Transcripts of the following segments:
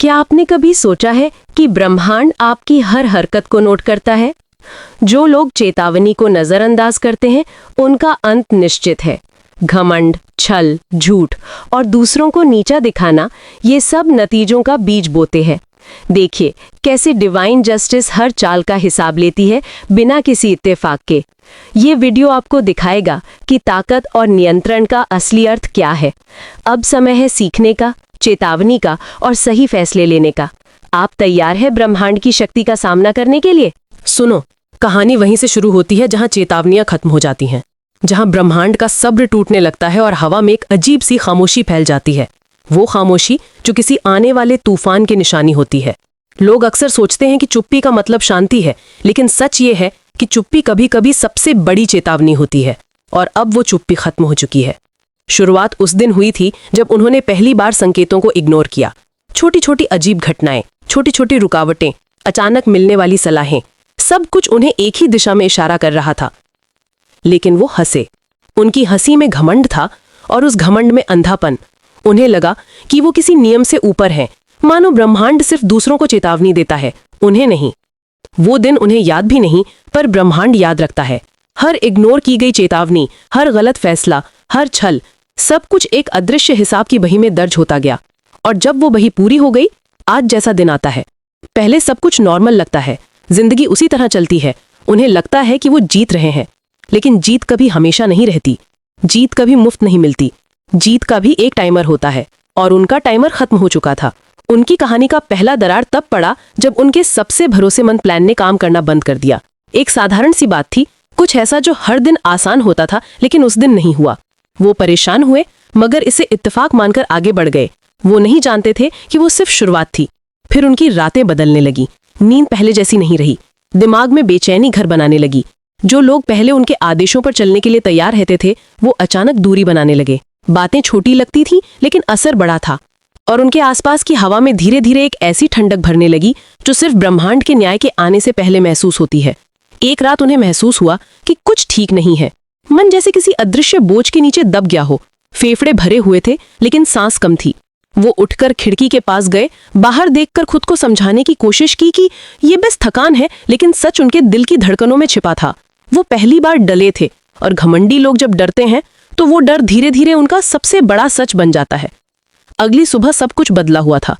क्या आपने कभी सोचा है कि ब्रह्मांड आपकी हर हरकत को नोट करता है? जो लोग चेतावनी को नजरअंदाज करते हैं, उनका अंत निश्चित है। घमंड, छल, झूठ और दूसरों को नीचा दिखाना, ये सब नतीजों का बीज बोते हैं। देखिए कैसे डिवाइन जस्टिस हर चाल का हिसाब लेती है बिना किसी इत्तेफाक के। ये वीडियो आपको दिखाएगा कि ताकत और नियंत्रण का असली अर्थ क्या है। अब समय है सीखने का, चेतावनी का और सही फैसले लेने का। आप तैयार हैं ब्रह्मांड की शक्ति का सामना करने के लिए? सुनो, कहानी वहीं से शुरू होती है जहां चेतावनियां खत्म हो जाती हैं, जहां ब्रह्मांड का सब्र टूटने लगता है और हवा में एक अजीब सी खामोशी फैल जाती है। वो खामोशी जो किसी आने वाले तूफान की निशानी होती है। लोग अक्सर सोचते हैं कि चुप्पी का मतलब शांति है, लेकिन सच ये है कि चुप्पी कभी कभी सबसे बड़ी चेतावनी होती है। और अब वो चुप्पी खत्म हो चुकी है। शुरुआत उस दिन हुई थी जब उन्होंने पहली बार संकेतों को इग्नोर किया। छोटी छोटी अजीब घटनाएं, छोटी छोटी रुकावटें, अचानक मिलने वाली सलाहें, सब कुछ उन्हें एक ही दिशा में इशारा कर रहा था। लेकिन वो हंसे। उनकी हंसी में घमंड था और उस घमंड में अंधापन। उन्हें लगा कि वो किसी नियम से ऊपर हैं, मानो ब्रह्मांड सिर्फ दूसरों को चेतावनी देता है, उन्हें नहीं। वो दिन उन्हें याद भी नहीं, पर ब्रह्मांड याद रखता है। हर इग्नोर की गई चेतावनी, हर गलत फैसला, हर छल, सब कुछ एक अदृश्य हिसाब की बही में दर्ज होता गया। और जब वो बही पूरी हो गई, आज जैसा दिन आता है। पहले सब कुछ नॉर्मल लगता है, जिंदगी उसी तरह चलती है। उन्हें लगता है कि वो जीत रहे हैं, लेकिन जीत कभी हमेशा नहीं रहती। जीत कभी मुफ्त नहीं मिलती। जीत का भी एक टाइमर होता है, और उनका टाइमर खत्म हो चुका था। उनकी कहानी का पहला दरार तब पड़ा जब उनके सबसे भरोसेमंद प्लान ने काम करना बंद कर दिया। एक साधारण सी बात थी, कुछ ऐसा जो हर दिन आसान होता था, लेकिन उस दिन नहीं हुआ। वो परेशान हुए, मगर इसे इत्तेफाक मानकर आगे बढ़ गए। वो नहीं जानते थे कि वो सिर्फ शुरुआत थी। फिर उनकी रातें बदलने लगी। नींद पहले जैसी नहीं रही। दिमाग में बेचैनी घर बनाने लगी। जो लोग पहले उनके आदेशों पर चलने के लिए तैयार रहते थे, वो अचानक दूरी बनाने लगे। बातें छोटी लगती थी, लेकिन असर बड़ा था। और उनके आसपास की हवा में धीरे धीरे एक ऐसी ठंडक भरने लगी जो सिर्फ ब्रह्मांड के न्याय के आने से पहले महसूस होती है। एक रात उन्हें महसूस हुआ कि कुछ ठीक नहीं है। मन जैसे किसी अदृश्य बोझ के नीचे दब गया हो। फेफड़े भरे हुए थे, लेकिन सांस कम थी। वो उठकर खिड़की के पास गए, बाहर देखकर खुद को समझाने की कोशिश की कि ये बस थकान है, लेकिन सच उनके दिल की धड़कनों में छिपा था। वो पहली बार डले थे, और घमंडी लोग जब डरते हैं तो वो डर धीरे धीरे उनका सबसे बड़ा सच बन जाता है। अगली सुबह सब कुछ बदला हुआ था।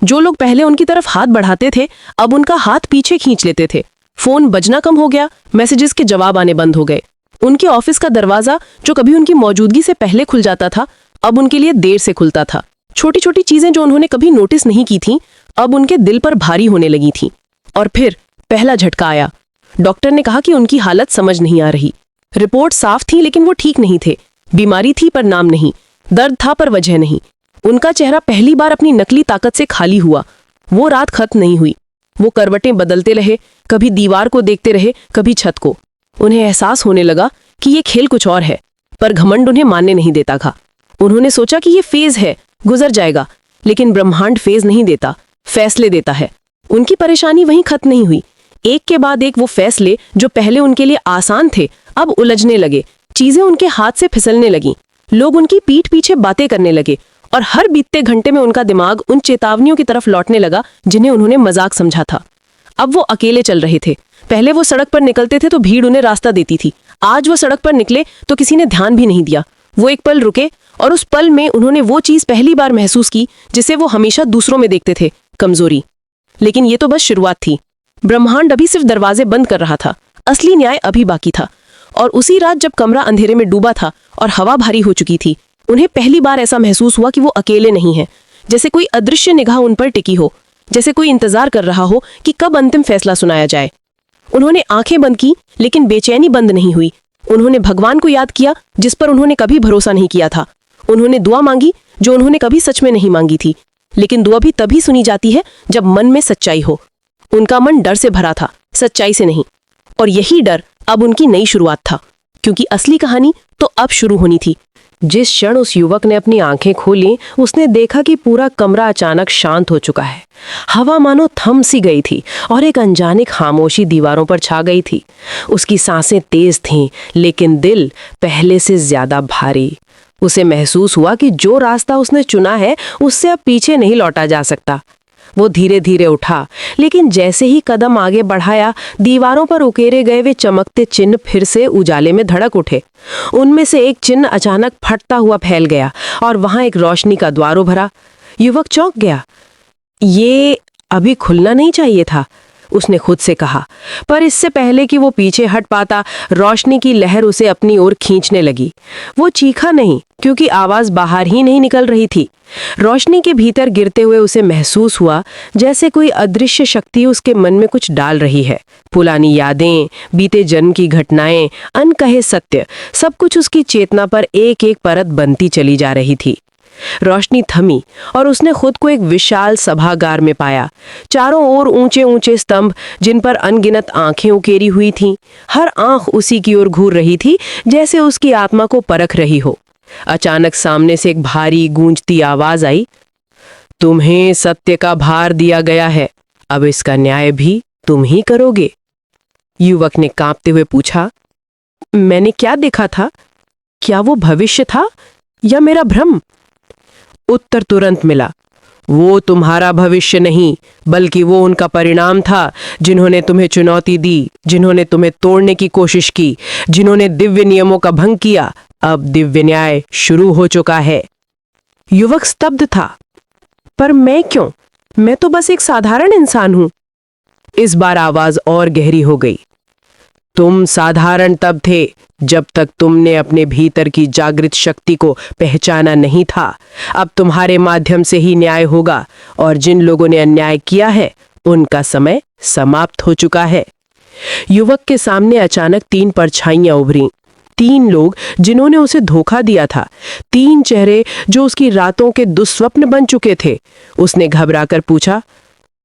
जो लोग पहले उनकी तरफ हाथ बढ़ाते थे, अब उनका हाथ पीछे खींच लेते थे। फोन बजना कम हो गया, मैसेजेस के जवाब आने बंद हो गए। उनके ऑफिस का दरवाजा जो कभी उनकी मौजूदगी से पहले खुल जाता था, अब उनके लिए देर से खुलता था। छोटी छोटी चीजें जो उन्होंने कभी नोटिस नहीं की थीं, अब उनके दिल पर भारी होने लगी थीं। और फिर पहला झटका आया। डॉक्टर ने कहा कि उनकी हालत समझ नहीं आ रही। रिपोर्ट साफ थी, लेकिन वो ठीक नहीं थे। बीमारी थी पर नाम नहीं, दर्द था पर वजह नहीं। उनका चेहरा पहली बार अपनी नकली ताकत से खाली हुआ। वो रात खत्म नहीं हुई। वो करवटें बदलते रहे, कभी दीवार को देखते रहे, कभी छत को। उन्हें एहसास होने लगा कि ये खेल कुछ और है, पर घमंड उन्हें मानने नहीं देता था। उन्होंने सोचा कि ये फेज है, गुजर जाएगा। लेकिन ब्रह्मांड फेज नहीं देता, फैसले देता है। उनकी परेशानी वहीं खत्म नहीं हुई। एक के बाद एक वो फैसले जो पहले उनके लिए आसान थे, अब उलझने लगे। चीजें उनके हाथ से फिसलने लगीं। लोग उनकी पीठ पीछे बातें करने लगे, और हर बीतते घंटे में उनका दिमाग उन चेतावनियों की तरफ लौटने लगा जिन्हें उन्होंने मजाक समझा था। अब वो अकेले चल रहे थे। पहले वो सड़क पर निकलते थे तो भीड़ उन्हें रास्ता देती थी। आज वो सड़क पर निकले तो किसी ने ध्यान भी नहीं दिया। वो एक पल रुके, और उस पल में उन्होंने वो चीज पहली बार महसूस की जिसे वो हमेशा दूसरों में देखते थे, कमजोरी। लेकिन ये तो बस शुरुआत थी। ब्रह्मांड अभी सिर्फ दरवाजे बंद कर रहा था। असली न्याय अभी बाकी था। और उसी रात जब कमरा अंधेरे में डूबा था और हवा भारी हो चुकी थी, उन्हें पहली बार ऐसा महसूस हुआ कि वो अकेले नहीं हैं। जैसे कोई अदृश्य निगाह उन पर टिकी हो, जैसे कोई इंतजार कर रहा हो कि कब अंतिम फैसला सुनाया जाए। उन्होंने आंखें बंद की, लेकिन बेचैनी बंद नहीं हुई। उन्होंने भगवान को याद किया, जिस पर उन्होंने कभी भरोसा नहीं किया था। उन्होंने दुआ मांगी, जो उन्होंने कभी सच में नहीं मांगी थी। लेकिन दुआ भी तभी सुनी जाती है जब मन में सच्चाई हो। उनका मन डर से भरा था, सच्चाई से नहीं। और यही डर अब उनकी नई शुरुआत था, क्योंकि असली कहानी तो अब शुरू होनी थी। जिस क्षण उस युवक ने अपनी आंखें खोली, उसने देखा कि पूरा कमरा अचानक शांत हो चुका है। हवा मानो थम सी गई थी, और एक अनजानी खामोशी दीवारों पर छा गई थी। उसकी सांसें तेज थीं, लेकिन दिल पहले से ज्यादा भारी। उसे महसूस हुआ कि जो रास्ता उसने चुना है, उससे अब पीछे नहीं लौटा जा सकता। वो धीरे धीरे उठा, लेकिन जैसे ही कदम आगे बढ़ाया, दीवारों पर उकेरे गए वे चमकते चिन्ह फिर से उजाले में धड़क उठे। उनमें से एक चिन्ह अचानक फटता हुआ फैल गया और वहां एक रोशनी का द्वार उभरा। युवक चौंक गया। ये अभी खुलना नहीं चाहिए था, उसने खुद से कहा, पर इससे पहले कि वो पीछे हट पाता, रोशनी की लहर उसे अपनी ओर खींचने लगी। वो चीखा नहीं, क्योंकि आवाज बाहर ही नहीं निकल रही थी। रोशनी के भीतर गिरते हुए उसे महसूस हुआ जैसे कोई अदृश्य शक्ति उसके मन में कुछ डाल रही है। पुरानी यादें, बीते जन्म की घटनाएं, अनकहे सत्य, सब कुछ उसकी चेतना पर एक एक परत बनती चली जा रही थी। रोशनी थमी और उसने खुद को एक विशाल सभागार में पाया। चारों ओर ऊंचे ऊंचे स्तंभ, जिन पर अनगिनत आंखें उकेरी हुई थीं। हर आंख उसी की ओर घूर रही थी, जैसे उसकी आत्मा को परख रही हो। अचानक सामने से एक भारी गूंजती आवाज आई, तुम्हें सत्य का भार दिया गया है, अब इसका न्याय भी तुम ही करोगे। युवक ने कांपते हुए पूछा, मैंने क्या देखा था? क्या वो भविष्य था या मेरा भ्रम? उत्तर तुरंत मिला, वो तुम्हारा भविष्य नहीं, बल्कि वो उनका परिणाम था, जिन्होंने तुम्हें चुनौती दी, जिन्होंने तुम्हें तोड़ने की कोशिश की, जिन्होंने दिव्य नियमों का भंग किया। अब दिव्य न्याय शुरू हो चुका है। युवक स्तब्ध था। पर मैं क्यों? मैं तो बस एक साधारण इंसान हूं। इस बार आवाज और गहरी हो गई। तुम साधारण तब थे जब तक तुमने अपने भीतर की जागृत शक्ति को पहचाना नहीं था। अब तुम्हारे माध्यम से ही न्याय होगा, और जिन लोगों ने अन्याय किया है उनका समय समाप्त हो चुका है। युवक के सामने अचानक 3 परछाइयां उभरी। 3 लोग जिन्होंने उसे धोखा दिया था। 3 चेहरे जो उसकी रातों के दुस्वप्न बन चुके थे। उसने घबराकर पूछा,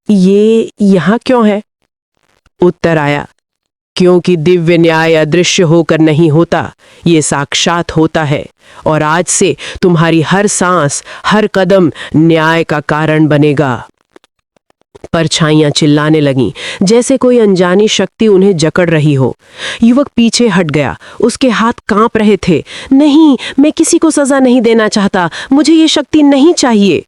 ये यहाँ क्यों है? उत्तर आया, क्योंकि दिव्य न्याय अदृश्य होकर नहीं होता, ये साक्षात होता है, और आज से तुम्हारी हर सांस, हर कदम न्याय का कारण बनेगा। परछाइयां चिल्लाने लगीं, जैसे कोई अनजानी शक्ति उन्हें जकड़ रही हो। युवक पीछे हट गया, उसके हाथ कांप रहे थे। नहीं, मैं किसी को सजा नहीं देना चाहता, मुझे ये शक्ति नहीं चाहिए।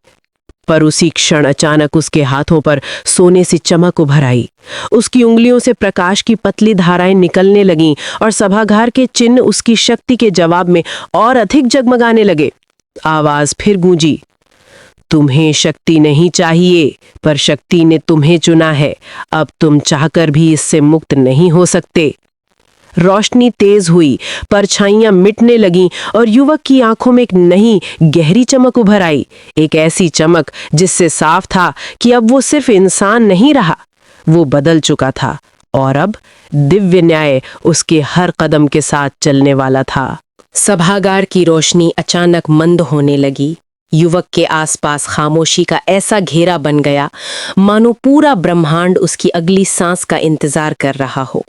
पर उसी क्षण अचानक उसके हाथों पर सोने सी चमक उभर आई। उसकी उंगलियों से प्रकाश की पतली धाराएं निकलने लगीं और सभागार के चिन्ह उसकी शक्ति के जवाब में और अधिक जगमगाने लगे। आवाज फिर गूंजी, तुम्हें शक्ति नहीं चाहिए, पर शक्ति ने तुम्हें चुना है। अब तुम चाहकर भी इससे मुक्त नहीं हो सकते। रोशनी तेज हुई, परछाइयां मिटने लगीं और युवक की आंखों में एक नई गहरी चमक उभर आई। एक ऐसी चमक जिससे साफ था कि अब वो सिर्फ इंसान नहीं रहा, वो बदल चुका था, और अब दिव्य न्याय उसके हर कदम के साथ चलने वाला था। सभागार की रोशनी अचानक मंद होने लगी। युवक के आसपास खामोशी का ऐसा घेरा बन गया मानो पूरा ब्रह्मांड उसकी अगली सांस का इंतजार कर रहा हो।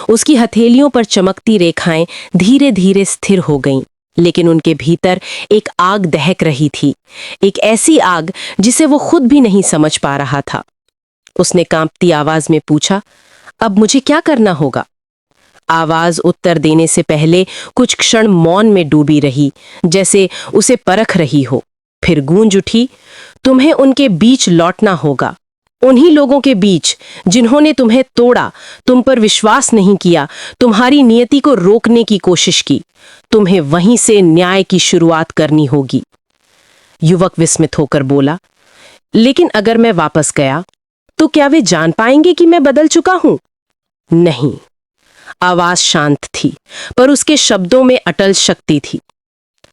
उसकी हथेलियों पर चमकती रेखाएं धीरे धीरे स्थिर हो गईं, लेकिन उनके भीतर एक आग दहक रही थी, एक ऐसी आग जिसे वो खुद भी नहीं समझ पा रहा था। उसने कांपती आवाज में पूछा, अब मुझे क्या करना होगा? आवाज उत्तर देने से पहले कुछ क्षण मौन में डूबी रही, जैसे उसे परख रही हो। फिर गूंज उठी, तुम्हें उनके बीच लौटना होगा, उन्हीं लोगों के बीच जिन्होंने तुम्हें तोड़ा, तुम पर विश्वास नहीं किया, तुम्हारी नियति को रोकने की कोशिश की। तुम्हें वहीं से न्याय की शुरुआत करनी होगी। युवक विस्मित होकर बोला, लेकिन अगर मैं वापस गया तो क्या वे जान पाएंगे कि मैं बदल चुका हूं? नहीं। आवाज शांत थी, पर उसके शब्दों में अटल शक्ति थी।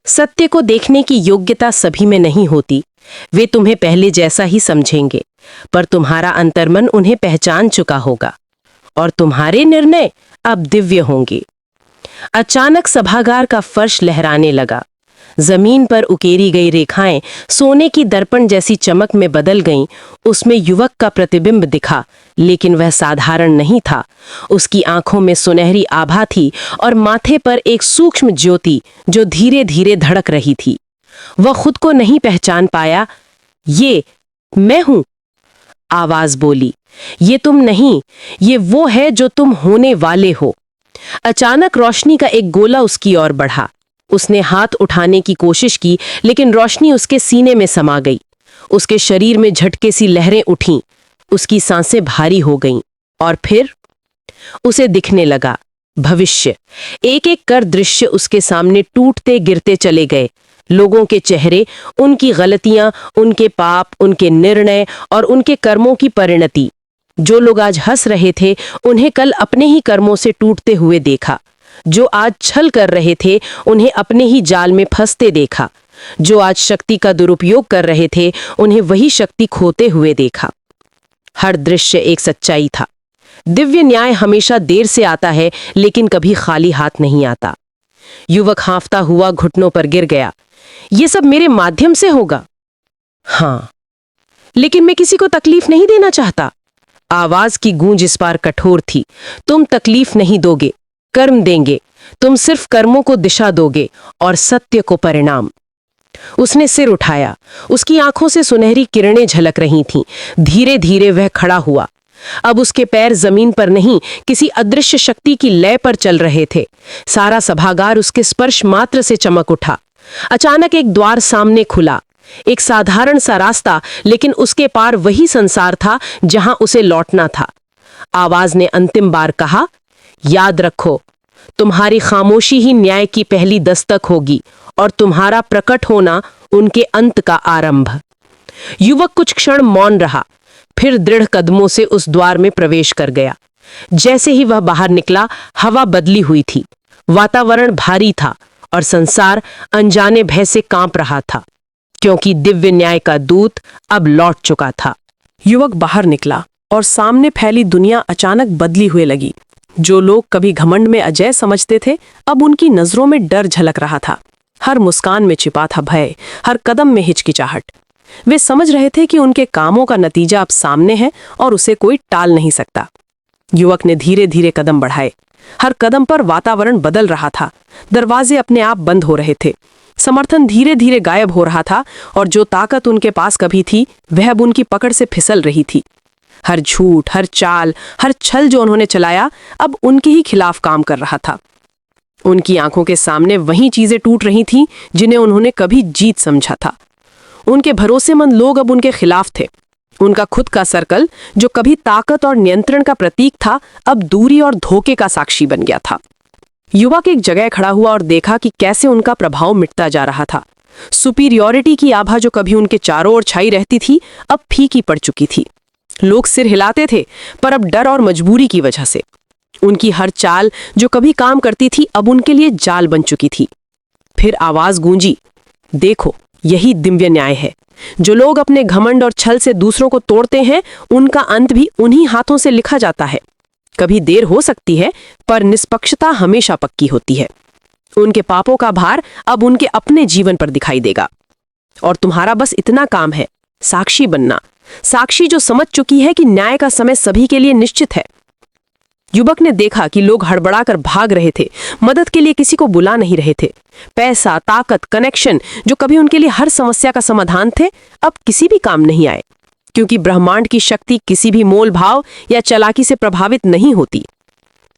सत्य को देखने की योग्यता सभी में नहीं होती। वे तुम्हें पहले जैसा ही समझेंगे, पर तुम्हारा अंतर्मन उन्हें पहचान चुका होगा, और तुम्हारे निर्णय अब दिव्य होंगे। अचानक सभागार का फर्श लहराने लगा। जमीन पर उकेरी गई रेखाएं सोने की दर्पण जैसी चमक में बदल गईं। उसमें युवक का प्रतिबिंब दिखा, लेकिन वह साधारण नहीं था। उसकी आंखों में सुनहरी आभा थी और माथे पर एक सूक्ष्म ज्योति जो धीरे धीरे धड़क रही थी। वह खुद को नहीं पहचान पाया। ये मैं हूं, आवाज बोली। ये तुम नहीं, ये वो है जो तुम होने वाले हो। अचानक रोशनी का एक गोला उसकी ओर बढ़ा। उसने हाथ उठाने की कोशिश की, लेकिन रोशनी उसके सीने में समा गई। उसके शरीर में झटके सी लहरें उठीं, उसकी सांसें भारी हो गईं और फिर उसे दिखने लगा भविष्य। एक एक कर दृश्य उसके सामने टूटते गिरते चले गए। लोगों के चेहरे, उनकी गलतियां, उनके पाप, उनके निर्णय और उनके कर्मों की परिणति। जो लोग आज हंस रहे थे उन्हें कल अपने ही कर्मों से टूटते हुए देखा। जो आज छल कर रहे थे उन्हें अपने ही जाल में फंसते देखा। जो आज शक्ति का दुरुपयोग कर रहे थे उन्हें वही शक्ति खोते हुए देखा। हर दृश्य एक सच्चाई था। दिव्य न्याय हमेशा देर से आता है, लेकिन कभी खाली हाथ नहीं आता। युवक हांफता हुआ घुटनों पर गिर गया। ये सब मेरे माध्यम से होगा? हाँ, लेकिन मैं किसी को तकलीफ नहीं देना चाहता। आवाज की गूंज इस बार कठोर थी। तुम तकलीफ नहीं दोगे, कर्म देंगे। तुम सिर्फ कर्मों को दिशा दोगे और सत्य को परिणाम। उसने सिर उठाया। उसकी आंखों से सुनहरी किरणें झलक रही थीं। धीरे धीरे वह खड़ा हुआ। अब उसके पैर जमीन पर नहीं, किसी अदृश्य शक्ति की लय पर चल रहे थे। सारा सभागार उसके स्पर्श मात्र से चमक उठा। अचानक एक द्वार सामने खुला। एक साधारण सा रास्ता, लेकिन उसके पार वही संसार था जहां उसे लौटना था। आवाज ने अंतिम बार कहा, याद रखो, तुम्हारी खामोशी ही न्याय की पहली दस्तक होगी और तुम्हारा प्रकट होना उनके अंत का आरंभ। युवक कुछ क्षण मौन रहा, फिर दृढ़ कदमों से उस द्वार में प्रवेश कर गया। जैसे ही वह बाहर निकला, हवा बदली हुई थी। वातावरण भारी था और संसार अनजाने भय से कांप रहा था, क्योंकि दिव्य न्याय का दूत अब लौट चुका था। युवक बाहर निकला और सामने फैली दुनिया अचानक बदली हुए लगी। जो लोग कभी घमंड में अजय समझते थे, अब उनकी नजरों में डर झलक रहा था। हर मुस्कान में छिपा था भय, हर कदम में हिचकिचाहट। वे समझ रहे थे कि उनके कामों का नतीजा अब सामने है और उसे कोई टाल नहीं सकता। युवक ने धीरे धीरे कदम बढ़ाए। हर कदम पर वातावरण बदल रहा था। दरवाजे अपने आप बंद हो रहे थे। समर्थन धीरे धीरे गायब हो रहा था और जो ताकत उनके पास कभी थी, वह अब उनकी पकड़ से फिसल रही थी। हर झूठ, हर चाल, हर छल जो उन्होंने चलाया, अब उनके ही खिलाफ काम कर रहा था। उनकी आंखों के सामने वही चीजें टूट रही थीं जिन्हें उन्होंने कभी जीत समझा था। उनके भरोसेमंद लोग अब उनके खिलाफ थे। उनका खुद का सर्कल, जो कभी ताकत और नियंत्रण का प्रतीक था, अब दूरी और धोखे का साक्षी बन गया था। युवक एक जगह खड़ा हुआ और देखा कि कैसे उनका प्रभाव मिटता जा रहा था। सुपीरियॉरिटी की आभा जो कभी उनके चारों ओर छाई रहती थी, अब फीकी पड़ चुकी थी। लोग सिर हिलाते थे, पर अब डर और मजबूरी की वजह से। उनकी हर चाल जो कभी काम करती थी, अब उनके लिए जाल बन चुकी थी। फिर आवाज गूंजी, देखो, यही दिव्य न्याय है। जो लोग अपने घमंड और छल से दूसरों को तोड़ते हैं, उनका अंत भी उन्हीं हाथों से लिखा जाता है। कभी देर हो सकती है, पर निष्पक्षता हमेशा पक्की होती है। उनके पापों का भार अब उनके अपने जीवन पर दिखाई देगा। और तुम्हारा बस इतना काम है, साक्षी बनना। साक्षी जो समझ चुकी है कि न्याय का समय सभी के लिए निश्चित है। युवक ने देखा कि लोग हड़बड़ाकर भाग रहे थे, मदद के लिए किसी को बुला नहीं रहे थे। पैसा, ताकत, कनेक्शन जो कभी उनके लिए हर समस्या का समाधान थे, अब किसी भी काम नहीं आए, क्योंकि ब्रह्मांड की शक्ति किसी भी मोल भाव या चालाकी से प्रभावित नहीं होती।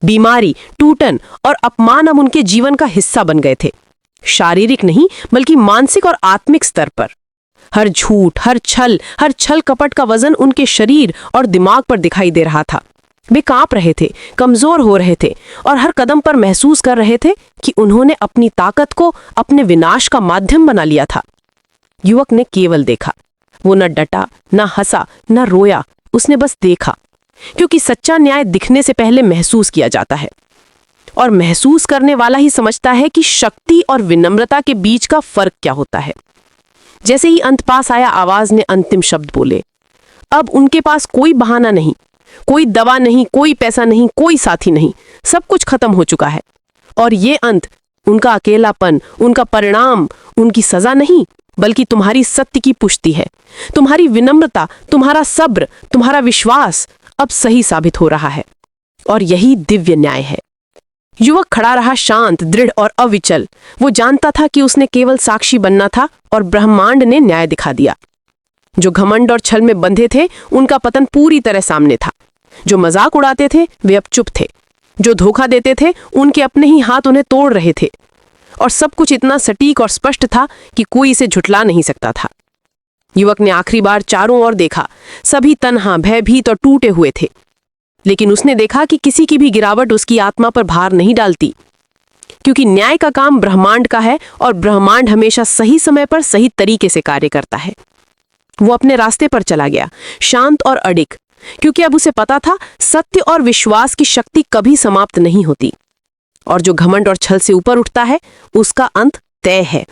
बीमारी, टूटन और अपमान अब उनके जीवन का हिस्सा बन गए थे। शारीरिक नहीं, बल्कि मानसिक और आत्मिक स्तर पर। हर झूठ, हर छल कपट का वजन उनके शरीर और दिमाग पर दिखाई दे रहा था। वे कांप रहे थे, कमजोर हो रहे थे और हर कदम पर महसूस कर रहे थे कि उन्होंने अपनी ताकत को अपने विनाश का माध्यम बना लिया था। युवक ने केवल देखा। वो न डटा, न हंसा, न रोया। उसने बस देखा, क्योंकि सच्चा न्याय दिखने से पहले महसूस किया जाता है, और महसूस करने वाला ही समझता है कि शक्ति और विनम्रता के बीच का फर्क क्या होता है। जैसे ही अंत पास आया, आवाज ने अंतिम शब्द बोले। अब उनके पास कोई बहाना नहीं, कोई दवा नहीं, कोई पैसा नहीं, कोई साथी नहीं। सब कुछ खत्म हो चुका है। और ये अंत, उनका अकेलापन, उनका परिणाम, उनकी सजा नहीं, बल्कि तुम्हारी सत्य की पुष्टि है। तुम्हारी विनम्रता, तुम्हारा सब्र, तुम्हारा विश्वास अब सही साबित हो रहा है। और यही दिव्य न्याय है। युवक खड़ा रहा, शांत, दृढ़ और अविचल। वो जानता था कि उसने केवल साक्षी बनना था और ब्रह्मांड ने न्याय दिखा दिया। जो घमंड और छल में बंधे थे, उनका पतन पूरी तरह सामने था। जो मजाक उड़ाते थे, वे अब चुप थे। जो धोखा देते थे, उनके अपने ही हाथ उन्हें तोड़ रहे थे। और सब कुछ इतना सटीक और स्पष्ट था कि कोई इसे झुठला नहीं सकता था। युवक ने आखिरी बार चारों ओर देखा। सभी तन्हा, भयभीत और टूटे हुए थे। लेकिन उसने देखा कि किसी की भी गिरावट उसकी आत्मा पर भार नहीं डालती, क्योंकि न्याय का काम ब्रह्मांड का है और ब्रह्मांड हमेशा सही समय पर सही तरीके से कार्य करता है। वो अपने रास्ते पर चला गया, शांत और अडिग, क्योंकि अब उसे पता था सत्य और विश्वास की शक्ति कभी समाप्त नहीं होती, और जो घमंड और छल से ऊपर उठता है उसका अंत तय है।